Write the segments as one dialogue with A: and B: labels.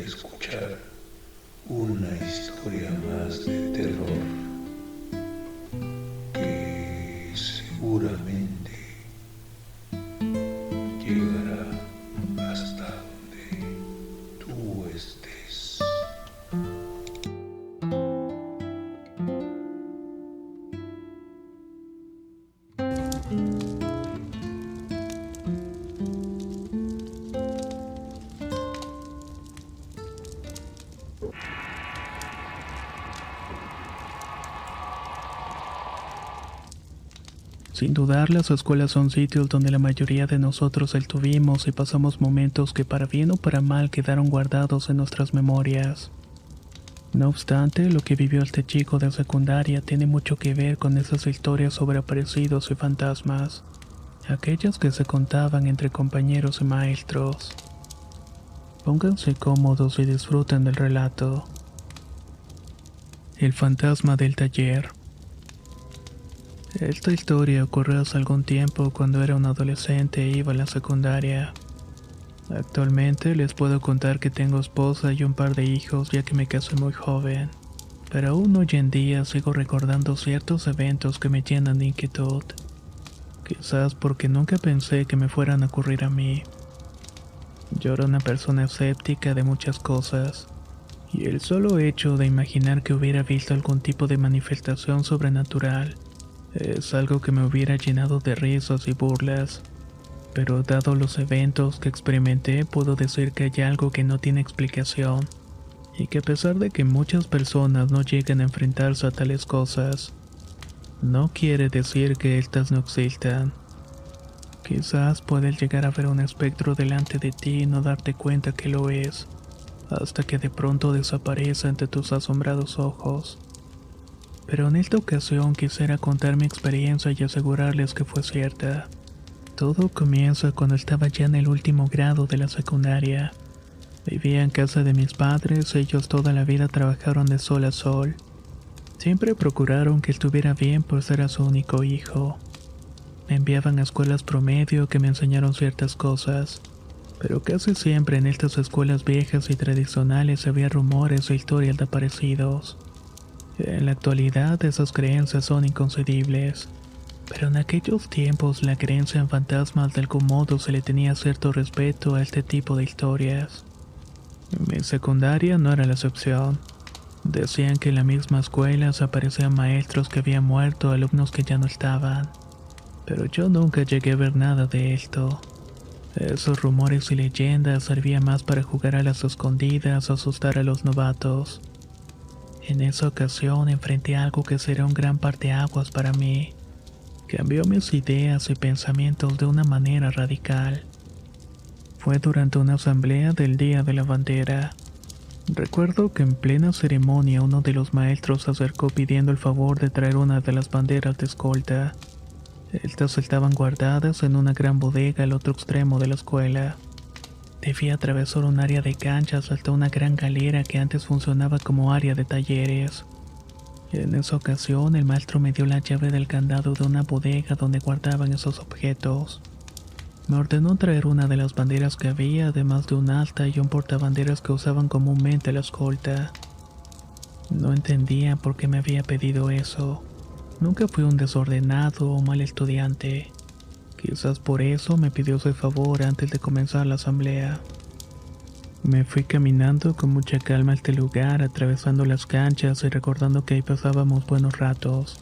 A: escuchar una historia más de terror que seguramente llegará hasta donde tú estés.
B: Sin dudar, las escuelas son sitios donde la mayoría de nosotros estuvimos y pasamos momentos que para bien o para mal quedaron guardados en nuestras memorias. No obstante, lo que vivió este chico de secundaria tiene mucho que ver con esas historias sobre aparecidos y fantasmas, aquellas que se contaban entre compañeros y maestros. Pónganse cómodos y disfruten del relato. El fantasma del taller. Esta historia ocurrió hace algún tiempo cuando era un adolescente e iba a la secundaria. Actualmente les puedo contar que tengo esposa y un par de hijos ya que me casé muy joven, pero aún hoy en día sigo recordando ciertos eventos que me llenan de inquietud. Quizás porque nunca pensé que me fueran a ocurrir a mí. Yo era una persona escéptica de muchas cosas, y el solo hecho de imaginar que hubiera visto algún tipo de manifestación sobrenatural es algo que me hubiera llenado de risas y burlas, pero dado los eventos que experimenté, puedo decir que hay algo que no tiene explicación, y que a pesar de que muchas personas no llegan a enfrentarse a tales cosas, no quiere decir que éstas no existan. Quizás puedes llegar a ver un espectro delante de ti y no darte cuenta que lo es, hasta que de pronto desaparece ante tus asombrados ojos. Pero en esta ocasión quisiera contar mi experiencia y asegurarles que fue cierta. Todo comienza cuando estaba ya en el último grado de la secundaria. Vivía en casa de mis padres, ellos toda la vida trabajaron de sol a sol. Siempre procuraron que estuviera bien por ser a su único hijo. Me enviaban a escuelas promedio que me enseñaron ciertas cosas, pero casi siempre en estas escuelas viejas y tradicionales había rumores e historias de aparecidos. En la actualidad esas creencias son inconcebibles, pero en aquellos tiempos la creencia en fantasmas de algún modo se le tenía cierto respeto a este tipo de historias. Mi secundaria no era la excepción. Decían que en la misma escuela se aparecían maestros que habían muerto, alumnos que ya no estaban, pero yo nunca llegué a ver nada de esto. Esos rumores y leyendas servían más para jugar a las escondidas o asustar a los novatos. En esa ocasión enfrenté algo que será un gran parteaguas para mí. Cambió mis ideas y pensamientos de una manera radical. Fue durante una asamblea del Día de la Bandera. Recuerdo que en plena ceremonia uno de los maestros se acercó pidiendo el favor de traer una de las banderas de escolta. Estas estaban guardadas en una gran bodega al otro extremo de la escuela. Debía atravesar un área de canchas hasta una gran galera que antes funcionaba como área de talleres. En esa ocasión, el maestro me dio la llave del candado de una bodega donde guardaban esos objetos. Me ordenó traer una de las banderas que había, además de un asta y un portabanderas que usaban comúnmente la escolta. No entendía por qué me había pedido eso. Nunca fui un desordenado o mal estudiante. Quizás por eso me pidió ese favor antes de comenzar la asamblea. Me fui caminando con mucha calma a este lugar, atravesando las canchas y recordando que ahí pasábamos buenos ratos.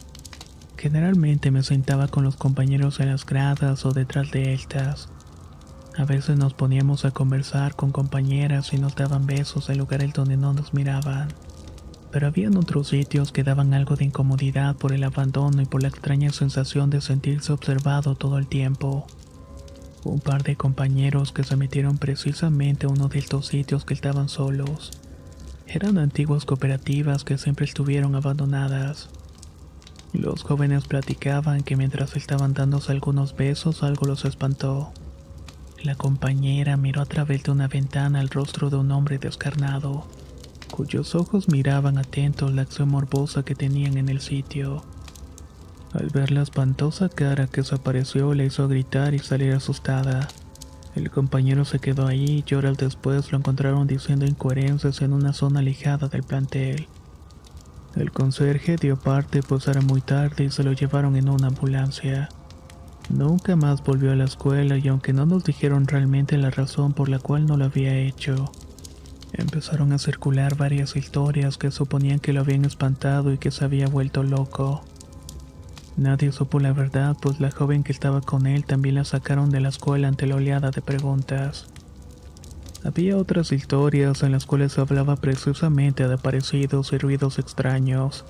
B: Generalmente me sentaba con los compañeros en las gradas o detrás de estas. A veces nos poníamos a conversar con compañeras y nos daban besos en lugares donde no nos miraban. Pero habían otros sitios que daban algo de incomodidad por el abandono y por la extraña sensación de sentirse observado todo el tiempo. Un par de compañeros que se metieron precisamente a uno de estos sitios que estaban solos. Eran antiguas cooperativas que siempre estuvieron abandonadas. Los jóvenes platicaban que mientras estaban dándose algunos besos algo los espantó. La compañera miró a través de una ventana el rostro de un hombre descarnado, cuyos ojos miraban atentos la acción morbosa que tenían en el sitio. Al ver la espantosa cara que se apareció le hizo gritar y salir asustada. El compañero se quedó ahí y horas después lo encontraron diciendo incoherencias en una zona alejada del plantel. El conserje dio parte pues era muy tarde y se lo llevaron en una ambulancia. Nunca más volvió a la escuela y aunque no nos dijeron realmente la razón por la cual no lo había hecho, empezaron a circular varias historias que suponían que lo habían espantado y que se había vuelto loco. Nadie supo la verdad, pues la joven que estaba con él también la sacaron de la escuela ante la oleada de preguntas. Había otras historias en las cuales se hablaba precisamente de aparecidos y ruidos extraños,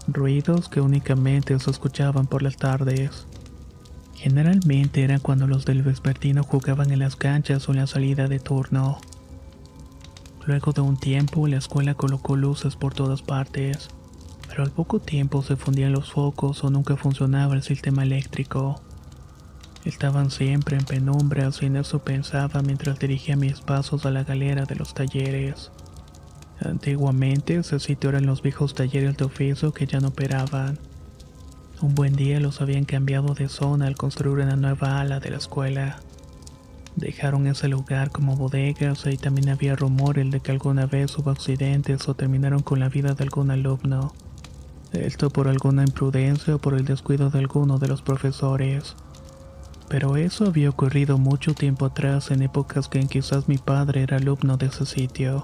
B: ruidos que únicamente se escuchaban por las tardes. Generalmente era cuando los del vespertino jugaban en las canchas o en la salida de turno. Luego de un tiempo, la escuela colocó luces por todas partes, pero al poco tiempo se fundían los focos o nunca funcionaba el sistema eléctrico. Estaban siempre en penumbras y en eso pensaba mientras dirigía mis pasos a la galera de los talleres. Antiguamente ese sitio eran los viejos talleres de oficio que ya no operaban. Un buen día los habían cambiado de zona al construir una nueva ala de la escuela. Dejaron ese lugar como bodegas y también había rumores de que alguna vez hubo accidentes o terminaron con la vida de algún alumno. Esto por alguna imprudencia o por el descuido de alguno de los profesores. Pero eso había ocurrido mucho tiempo atrás, en épocas que quizás mi padre era alumno de ese sitio.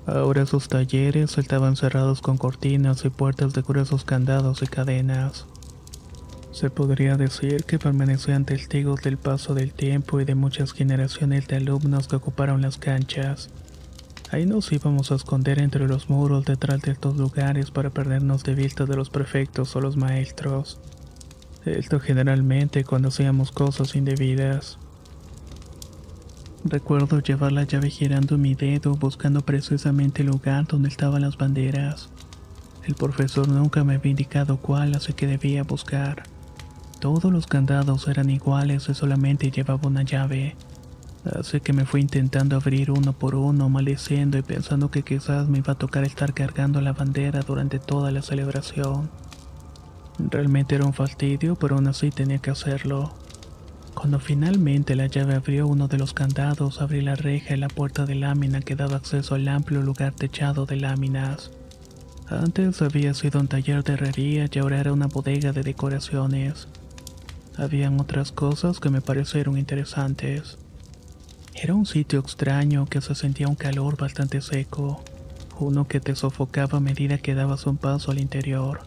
B: Ahora sus talleres estaban cerrados con cortinas y puertas de gruesos candados y cadenas. Se podría decir que permanecían testigos del paso del tiempo y de muchas generaciones de alumnos que ocuparon las canchas. Ahí nos íbamos a esconder entre los muros detrás de estos lugares para perdernos de vista de los prefectos o los maestros. Esto generalmente cuando hacíamos cosas indebidas. Recuerdo llevar la llave girando en mi dedo buscando precisamente el lugar donde estaban las banderas. El profesor nunca me había indicado cuál, así que debía buscar. Todos los candados eran iguales y solamente llevaba una llave. Así que me fui intentando abrir uno por uno, maldiciendo y pensando que quizás me iba a tocar estar cargando la bandera durante toda la celebración. Realmente era un fastidio, pero aún así tenía que hacerlo. Cuando finalmente la llave abrió uno de los candados, abrí la reja y la puerta de lámina que daba acceso al amplio lugar techado de láminas. Antes había sido un taller de herrería y ahora era una bodega de decoraciones. Habían otras cosas que me parecieron interesantes. Era un sitio extraño que se sentía un calor bastante seco, uno que te sofocaba a medida que dabas un paso al interior.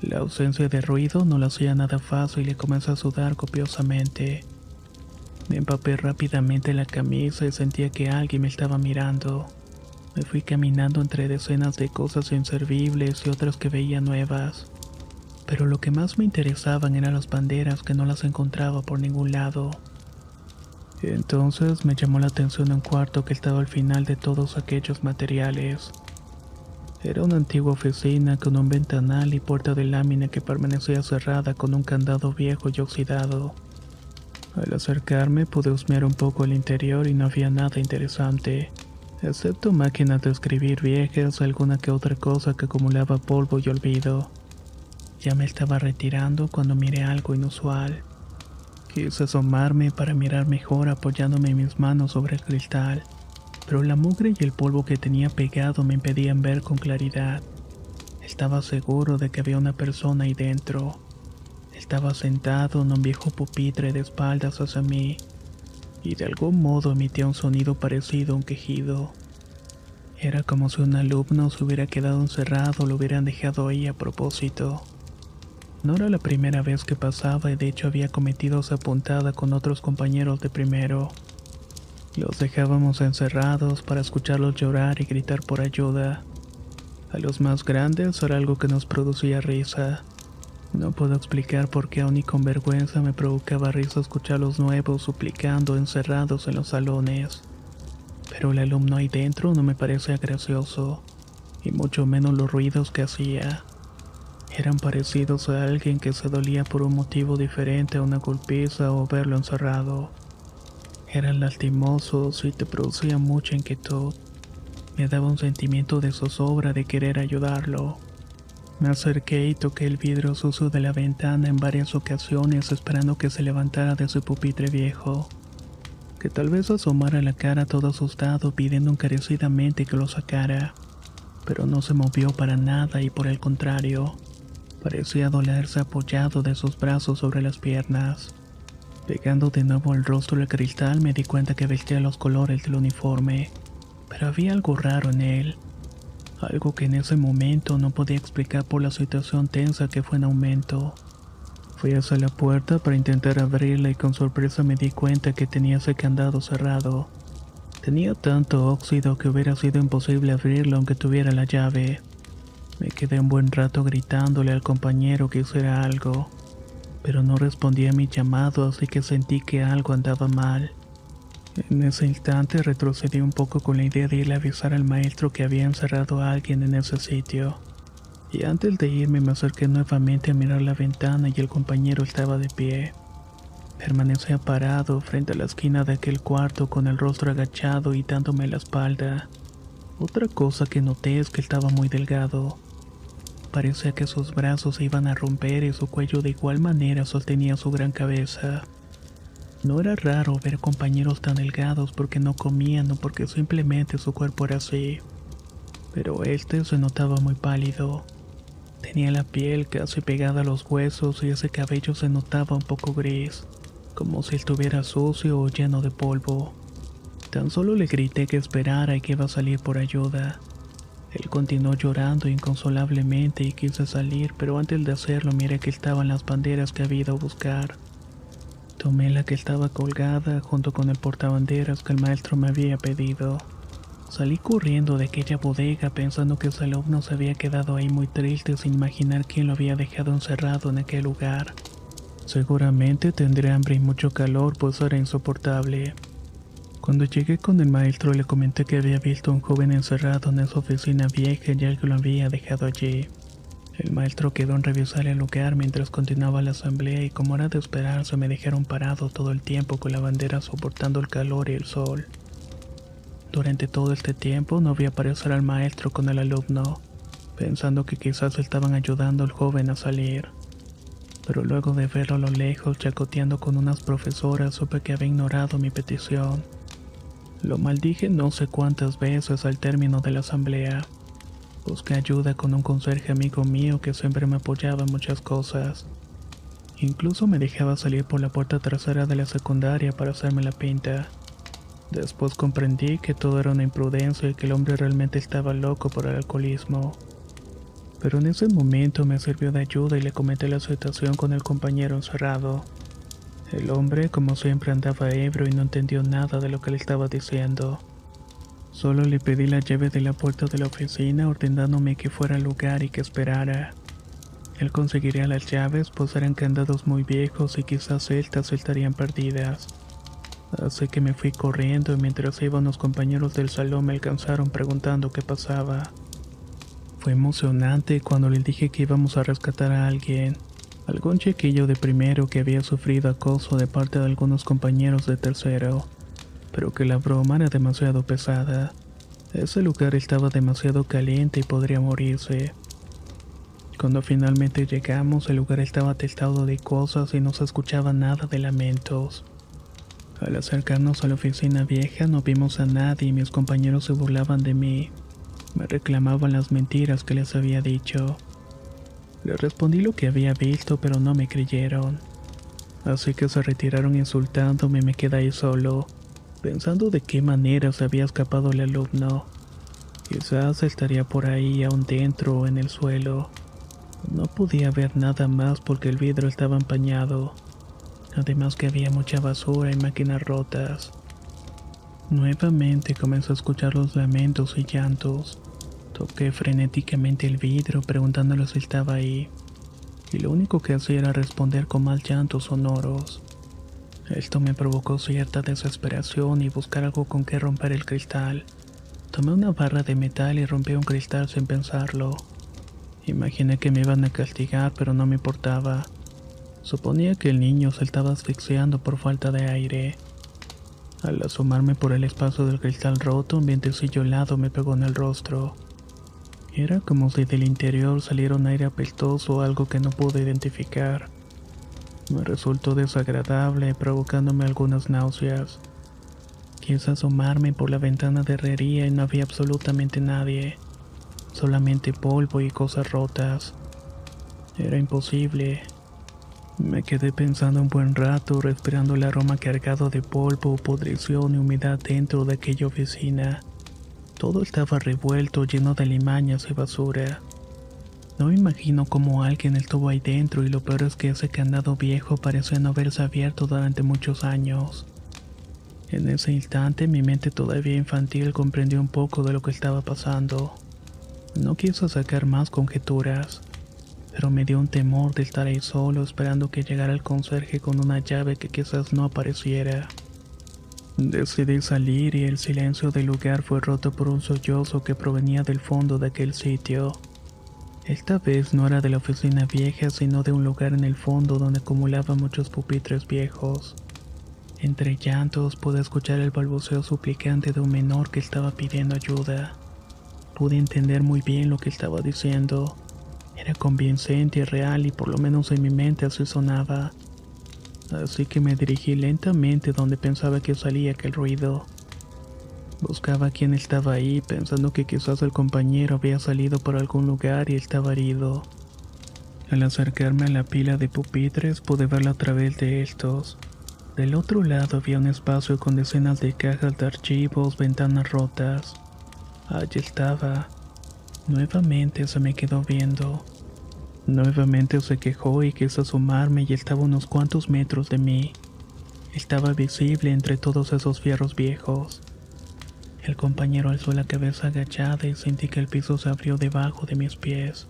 B: La ausencia de ruido no lo hacía nada fácil y comencé a sudar copiosamente. Me empapé rápidamente la camisa y sentía que alguien me estaba mirando. Me fui caminando entre decenas de cosas inservibles y otras que veía nuevas. Pero lo que más me interesaban eran las banderas que no las encontraba por ningún lado. Entonces me llamó la atención un cuarto que estaba al final de todos aquellos materiales. Era una antigua oficina con un ventanal y puerta de lámina que permanecía cerrada con un candado viejo y oxidado. Al acercarme pude husmear un poco el interior y no había nada interesante, excepto máquinas de escribir viejas, alguna que otra cosa que acumulaba polvo y olvido. Ya me estaba retirando cuando miré algo inusual. Quise asomarme para mirar mejor apoyándome mis manos sobre el cristal, pero la mugre y el polvo que tenía pegado me impedían ver con claridad. Estaba seguro de que había una persona ahí dentro. Estaba sentado en un viejo pupitre de espaldas hacia mí, y de algún modo emitía un sonido parecido a un quejido. Era como si un alumno se hubiera quedado encerrado o lo hubieran dejado ahí a propósito. No era la primera vez que pasaba y de hecho había cometido esa puntada con otros compañeros de primero. Los dejábamos encerrados para escucharlos llorar y gritar por ayuda. A los más grandes era algo que nos producía risa. No puedo explicar por qué aún y con vergüenza me provocaba risa escuchar a los nuevos suplicando encerrados en los salones. Pero el alumno ahí dentro no me parecía gracioso, y mucho menos los ruidos que hacía. Eran parecidos a alguien que se dolía por un motivo diferente a una golpiza o verlo encerrado. Eran lastimosos y te producían mucha inquietud. Me daba un sentimiento de zozobra de querer ayudarlo. Me acerqué y toqué el vidrio sucio de la ventana en varias ocasiones esperando que se levantara de su pupitre viejo. que tal vez asomara la cara todo asustado pidiendo encarecidamente que lo sacara, pero no se movió para nada y por el contrario, parecía dolerse apoyado de sus brazos sobre las piernas. Pegando de nuevo el rostro al cristal me di cuenta que vestía los colores del uniforme, pero había algo raro en él, algo que en ese momento no podía explicar por la situación tensa que fue en aumento. Fui hacia la puerta para intentar abrirla y con sorpresa me di cuenta que tenía ese candado cerrado. Tenía tanto óxido que hubiera sido imposible abrirlo aunque tuviera la llave. Me quedé un buen rato gritándole al compañero que hiciera algo, pero no respondía a mi llamado, así que sentí que algo andaba mal. En ese instante retrocedí un poco con la idea de ir a avisar al maestro que había encerrado a alguien en ese sitio. Y antes de irme me acerqué nuevamente a mirar la ventana y el compañero estaba de pie. Permanecía parado frente a la esquina de aquel cuarto con el rostro agachado y dándome la espalda. Otra cosa que noté es que estaba muy delgado. Parecía que sus brazos se iban a romper y su cuello de igual manera sostenía su gran cabeza. No era raro ver compañeros tan delgados porque no comían o porque simplemente su cuerpo era así. Pero este se notaba muy pálido. Tenía la piel casi pegada a los huesos y ese cabello se notaba un poco gris, como si estuviera sucio o lleno de polvo. Tan solo le grité que esperara y que iba a salir por ayuda. Él continuó llorando inconsolablemente y quise salir, pero antes de hacerlo miré que estaban las banderas que había ido a buscar. Tomé la que estaba colgada junto con el portabanderas que el maestro me había pedido. Salí corriendo de aquella bodega pensando que ese alumno se había quedado ahí muy triste sin imaginar quién lo había dejado encerrado en aquel lugar. Seguramente tendría hambre y mucho calor, pues era insoportable. Cuando llegué con el maestro le comenté que había visto a un joven encerrado en esa oficina vieja y alguien lo había dejado allí. El maestro quedó en revisar el lugar mientras continuaba la asamblea y como era de esperarse me dejaron parado todo el tiempo con la bandera soportando el calor y el sol. Durante todo este tiempo no vi aparecer al maestro con el alumno, pensando que quizás estaban ayudando al joven a salir. Pero luego de verlo a lo lejos chacoteando con unas profesoras supe que había ignorado mi petición. Lo maldije no sé cuántas veces al término de la asamblea. Busqué ayuda con un conserje amigo mío que siempre me apoyaba en muchas cosas. Incluso me dejaba salir por la puerta trasera de la secundaria para hacerme la pinta. Después comprendí que todo era una imprudencia y que el hombre realmente estaba loco por el alcoholismo. Pero en ese momento me sirvió de ayuda y le comenté la situación con el compañero encerrado. El hombre, como siempre, andaba ebrio y no entendió nada de lo que le estaba diciendo. Solo le pedí la llave de la puerta de la oficina ordenándome que fuera al lugar y que esperara. Él conseguiría las llaves, pues eran candados muy viejos y quizás estas estarían perdidas. Así que me fui corriendo y mientras iba unos compañeros del salón me alcanzaron preguntando qué pasaba. Fue emocionante cuando les dije que íbamos a rescatar a alguien, algún chiquillo de primero que había sufrido acoso de parte de algunos compañeros de tercero, pero que la broma era demasiado pesada. Ese lugar estaba demasiado caliente y podría morirse. Cuando finalmente llegamos, el lugar estaba atestado de cosas y no se escuchaba nada de lamentos. Al acercarnos a la oficina vieja no vimos a nadie y mis compañeros se burlaban de mí. Me reclamaban las mentiras que les había dicho. Les respondí lo que había visto, pero no me creyeron. Así que se retiraron insultándome y me quedé ahí solo, pensando de qué manera se había escapado el alumno. Quizás estaría por ahí aún dentro o en el suelo. No podía ver nada más porque el vidrio estaba empañado. Además que había mucha basura y máquinas rotas. Nuevamente comencé a escuchar los lamentos y llantos. Toqué frenéticamente el vidrio preguntándole si estaba ahí. Y lo único que hacía era responder con más llantos sonoros. Esto me provocó cierta desesperación y buscar algo con que romper el cristal. Tomé una barra de metal y rompí un cristal sin pensarlo. Imaginé que me iban a castigar, pero no me importaba. Suponía que el niño se estaba asfixiando por falta de aire. Al asomarme por el espacio del cristal roto, un vientecillo helado me pegó en el rostro. Era como si del interior saliera un aire apestoso o algo que no pude identificar. Me resultó desagradable, provocándome algunas náuseas. Quise asomarme por la ventana de herrería y no había absolutamente nadie, solamente polvo y cosas rotas. Era imposible. Me quedé pensando un buen rato, respirando el aroma cargado de polvo, pudrición y humedad dentro de aquella oficina. Todo estaba revuelto, lleno de alimañas y basura. No me imagino cómo alguien estuvo ahí dentro, y lo peor es que ese candado viejo parecía no haberse abierto durante muchos años. En ese instante mi mente todavía infantil comprendió un poco de lo que estaba pasando. No quise sacar más conjeturas, pero me dio un temor de estar ahí solo esperando que llegara el conserje con una llave que quizás no apareciera. Decidí salir y el silencio del lugar fue roto por un sollozo que provenía del fondo de aquel sitio. Esta vez no era de la oficina vieja, sino de un lugar en el fondo donde acumulaban muchos pupitres viejos. Entre llantos pude escuchar el balbuceo suplicante de un menor que estaba pidiendo ayuda. Pude entender muy bien lo que estaba diciendo. Era convincente y real, y por lo menos en mi mente así sonaba. Así que me dirigí lentamente donde pensaba que salía aquel ruido. Buscaba a quien estaba ahí, pensando que quizás el compañero había salido por algún lugar y estaba herido. Al acercarme a la pila de pupitres pude verla a través de estos. Del otro lado había un espacio con decenas de cajas de archivos, ventanas rotas. Allí estaba. Nuevamente se me quedó viendo. Nuevamente se quejó y quiso asomarme, y estaba a unos cuantos metros de mí. Estaba visible entre todos esos fierros viejos. El compañero alzó la cabeza agachada y sentí que el piso se abrió debajo de mis pies.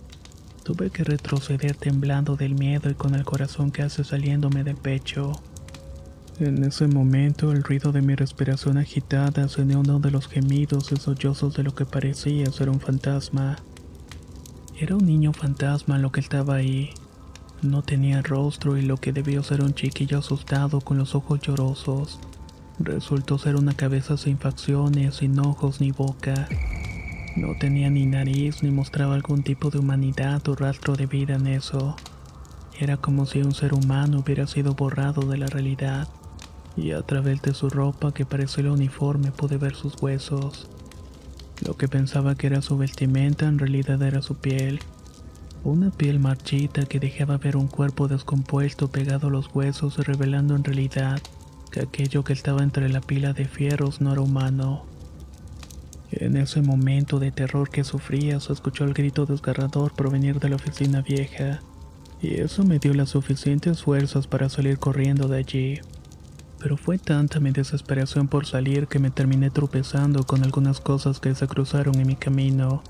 B: Tuve que retroceder temblando del miedo y con el corazón casi saliéndome del pecho. En ese momento el ruido de mi respiración agitada se unió a uno de los gemidos y sollozos de lo que parecía ser un fantasma. Era un niño fantasma lo que estaba ahí. No tenía rostro, y lo que debió ser un chiquillo asustado con los ojos llorosos resultó ser una cabeza sin facciones, sin ojos ni boca. No tenía ni nariz ni mostraba algún tipo de humanidad o rastro de vida en eso. Era como si un ser humano hubiera sido borrado de la realidad, y a través de su ropa, que parecía el uniforme, pude ver sus huesos. Lo que pensaba que era su vestimenta en realidad era su piel. Una piel marchita que dejaba ver un cuerpo descompuesto pegado a los huesos y revelando en realidad que aquello que estaba entre la pila de fierros no era humano. En ese momento de terror que sufría, se escuchó el grito desgarrador provenir de la oficina vieja, y eso me dio las suficientes fuerzas para salir corriendo de allí. Pero fue tanta mi desesperación por salir que me terminé tropezando con algunas cosas que se cruzaron en mi camino.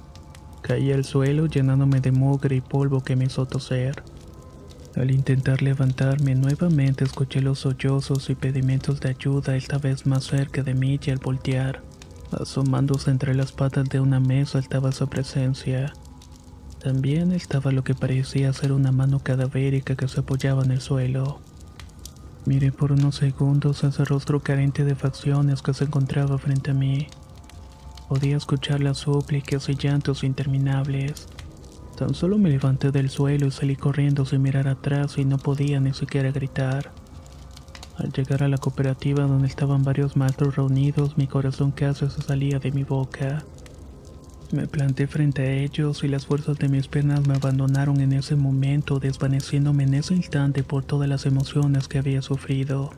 B: Caí al suelo llenándome de mugre y polvo que me hizo toser. Al intentar levantarme nuevamente escuché los sollozos y pedimentos de ayuda, esta vez más cerca de mí, y al voltear, asomándose entre las patas de una mesa, estaba su presencia. También estaba lo que parecía ser una mano cadavérica que se apoyaba en el suelo. Miré por unos segundos ese rostro carente de facciones que se encontraba frente a mí. Podía escuchar las súplicas y llantos interminables. Tan solo me levanté del suelo y salí corriendo sin mirar atrás, y no podía ni siquiera gritar. Al llegar a la cooperativa donde estaban varios maestros reunidos, mi corazón casi se salía de mi boca. Me planté frente a ellos y las fuerzas de mis piernas me abandonaron en ese momento, desvaneciéndome en ese instante por todas las emociones que había sufrido.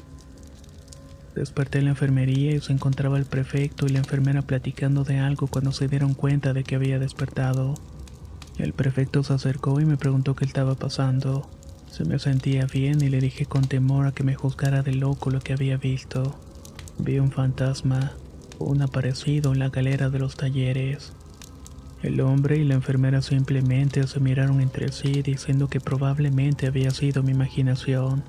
B: Desperté en la enfermería y se encontraba el prefecto y la enfermera platicando de algo cuando se dieron cuenta de que había despertado. El prefecto se acercó y me preguntó qué estaba pasando. Se me sentía bien y le dije con temor a que me juzgara de loco lo que había visto. Vi un fantasma, un aparecido en la galera de los talleres. El hombre y la enfermera simplemente se miraron entre sí, diciendo que probablemente había sido mi imaginación,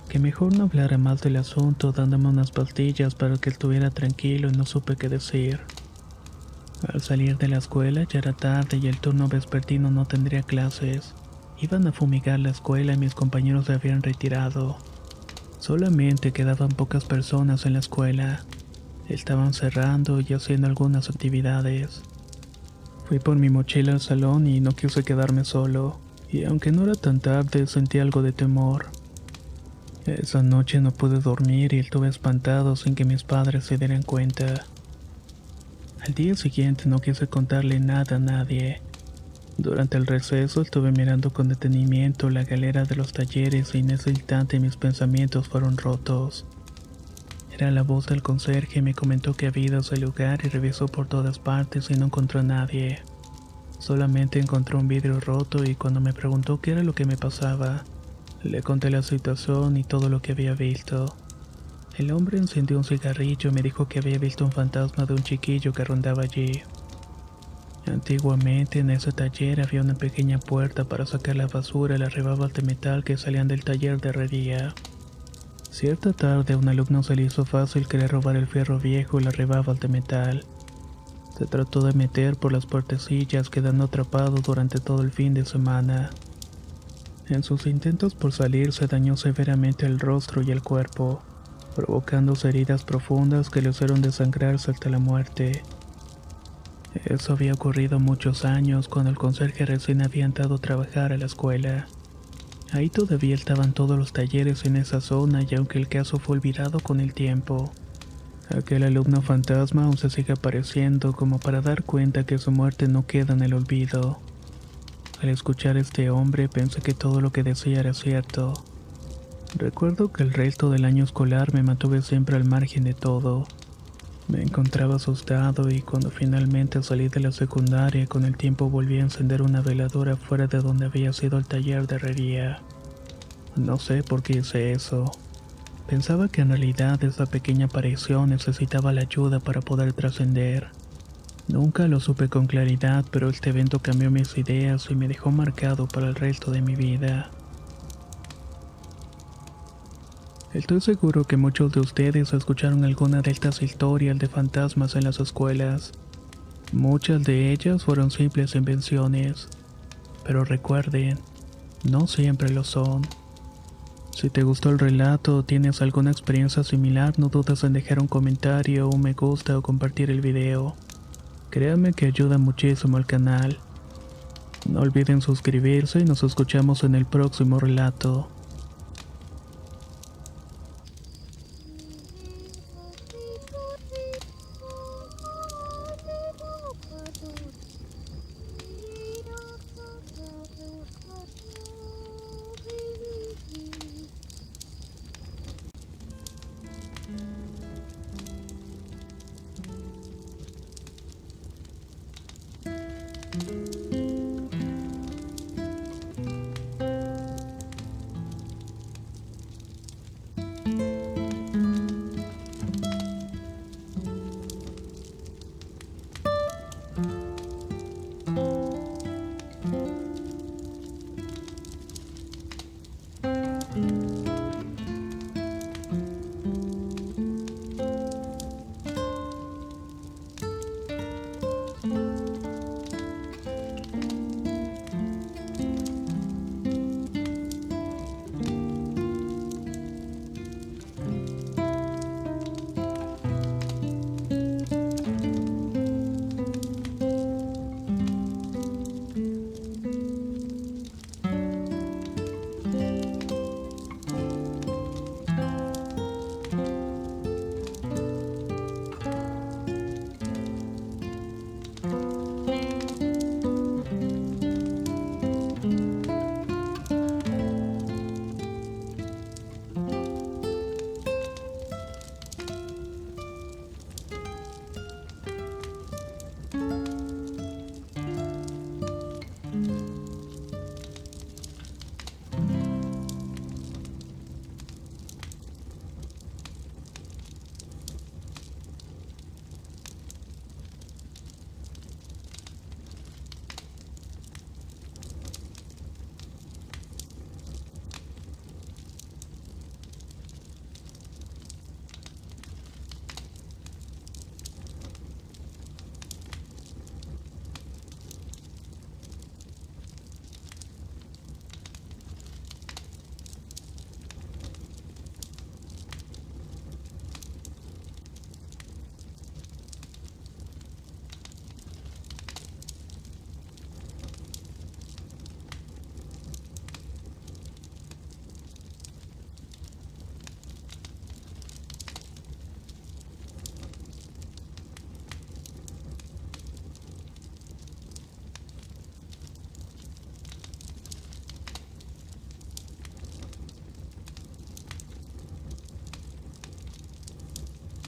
B: que mejor no hablara más del asunto, dándome unas pastillas para que estuviera tranquilo, y no supe qué decir. Al salir de la escuela ya era tarde y el turno vespertino no tendría clases. Iban a fumigar la escuela y mis compañeros se habían retirado. Solamente quedaban pocas personas en la escuela. Estaban cerrando y haciendo algunas actividades. Fui por mi mochila al salón y no quise quedarme solo, y aunque no era tan tarde sentí algo de temor. Esa noche no pude dormir y estuve espantado sin que mis padres se dieran cuenta. Al día siguiente no quise contarle nada a nadie. Durante el receso estuve mirando con detenimiento la galera de los talleres y en ese instante mis pensamientos fueron rotos. Era la voz del conserje y me comentó que había ido a ese lugar y revisó por todas partes y no encontró a nadie. Solamente encontró un vidrio roto y cuando me preguntó qué era lo que me pasaba, le conté la situación y todo lo que había visto. El hombre encendió un cigarrillo y me dijo que había visto un fantasma de un chiquillo que rondaba allí. Antiguamente en ese taller había una pequeña puerta para sacar la basura y las rebajas de metal que salían del taller de herrería. Cierta tarde a un alumno se le hizo fácil querer robar el fierro viejo y las rebajas de metal. Se trató de meter por las puertecillas, quedando atrapado durante todo el fin de semana. En sus intentos por salir se dañó severamente el rostro y el cuerpo, provocándose heridas profundas que le hicieron desangrarse hasta la muerte. Eso había ocurrido muchos años cuando el conserje recién había entrado a trabajar a la escuela. Ahí todavía estaban todos los talleres en esa zona y aunque el caso fue olvidado con el tiempo, aquel alumno fantasma aún se sigue apareciendo como para dar cuenta que su muerte no queda en el olvido. Al escuchar a este hombre pensé que todo lo que decía era cierto. Recuerdo que el resto del año escolar me mantuve siempre al margen de todo. Me encontraba asustado y cuando finalmente salí de la secundaria con el tiempo volví a encender una veladora fuera de donde había sido el taller de herrería. No sé por qué hice eso. Pensaba que en realidad esa pequeña aparición necesitaba la ayuda para poder trascender. Nunca lo supe con claridad, pero este evento cambió mis ideas y me dejó marcado para el resto de mi vida. Estoy seguro que muchos de ustedes escucharon alguna de estas historias de fantasmas en las escuelas. Muchas de ellas fueron simples invenciones. Pero recuerden, no siempre lo son. Si te gustó el relato o tienes alguna experiencia similar, no dudes en dejar un comentario, un me gusta o compartir el video. Créanme que ayuda muchísimo al canal. No olviden suscribirse y nos escuchamos en el próximo relato.